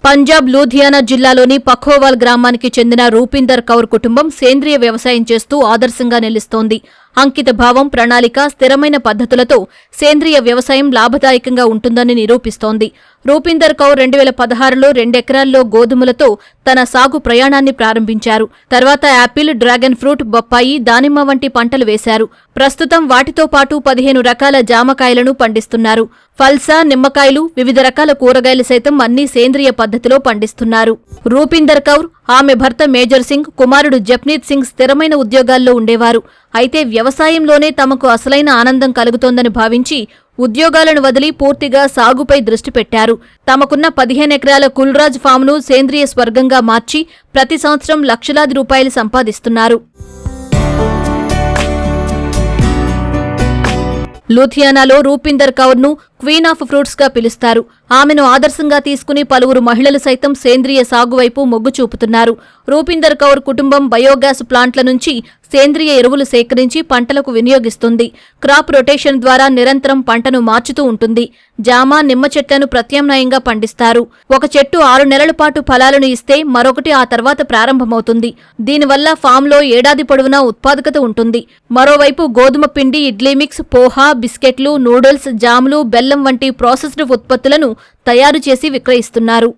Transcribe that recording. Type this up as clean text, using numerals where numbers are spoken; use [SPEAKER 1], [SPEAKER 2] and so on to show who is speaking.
[SPEAKER 1] పంజాబ్ లూధియానా జిల్లాలోని పఖోవాల్ గ్రామానికి చెందిన రూపిందర్ కౌర్ కుటుంబం సేంద్రియ వ్యవసాయం చేస్తూ ఆదర్శంగా నిలుస్తోంది. అంకిత భావం, ప్రణాళిక, స్థిరమైన పద్ధతులతో సేంద్రియ వ్యవసాయం లాభదాయకంగా ఉంటుందని నిరూపిస్తోంది. రూపిందర్ కౌర్ 2016లో 2 ఎకరాల్లో గోధుమలతో తన సాగు ప్రయాణాన్ని ప్రారంభించారు. తర్వాత యాపిల్, డ్రాగన్ ఫ్రూట్, బొప్పాయి, దానిమ్మ వంటి పంటలు వేశారు. ప్రస్తుతం వాటితో పాటు 15 రకాల జామకాయలను పండిస్తున్నారు. ఫల్సా, నిమ్మకాయలు, వివిధ రకాల కూరగాయలు సైతం అన్ని సేంద్రియ పద్ధతిలో పండిస్తున్నారు. రూపిందర్ కౌర్, ఆమె భర్త మేజర్ సింగ్, కుమారుడు జప్నీత్ సింగ్ స్థిరమైన ఉద్యోగాల్లో ఉండేవారు. అయితే వ్యవసాయంలోనే తమకు అసలైన ఆనందం కలుగుతోందని భావించి ఉద్యోగాలను వదిలి పూర్తిగా సాగుపై దృష్టి పెట్టారు. తమకున్న 15 ఎకరాల కుల్రాజ్ ఫామ్ను సేంద్రియ స్వర్గంగా మార్చి ప్రతి సంవత్సరం లక్షలాది రూపాయలు సంపాదిస్తున్నారు. లూధియానాలో రూపిందర్ కౌర్ను క్వీన్ ఆఫ్ ఫ్రూట్స్ గా పిలుస్తారు. ఆమెను ఆదర్శంగా తీసుకుని పలువురు మహిళలు సైతం సేంద్రియ సాగు వైపు మొగ్గు చూపుతున్నారు. రూపిందర్ కౌర్ కుటుంబం బయోగ్యాస్ ప్లాంట్ల నుంచి సేంద్రియ ఎరువులు సేకరించి పంటలకు వినియోగిస్తుంది. క్రాప్ రొటేషన్ ద్వారా నిరంతరం పంటను మార్చుతూ ఉంటుంది. జామ, నిమ్మ చెట్లను ప్రత్యామ్నాయంగా పండిస్తారు. ఒక చెట్టు 6 నెలల పాటు ఫలాలను ఇస్తే మరొకటి ఆ తర్వాత ప్రారంభమవుతుంది. దీనివల్ల ఫామ్లో ఏడాది పొడవునా ఉత్పాదకత ఉంటుంది. మరోవైపు గోధుమ పిండి, ఇడ్లీ మిక్స్, పోహా, బిస్కెట్లు, నూడిల్స్, జాములు, బెల్లం వంటి ప్రాసెస్డ్ ఉత్పత్తులను తయారు చేసి విక్రయిస్తున్నారు.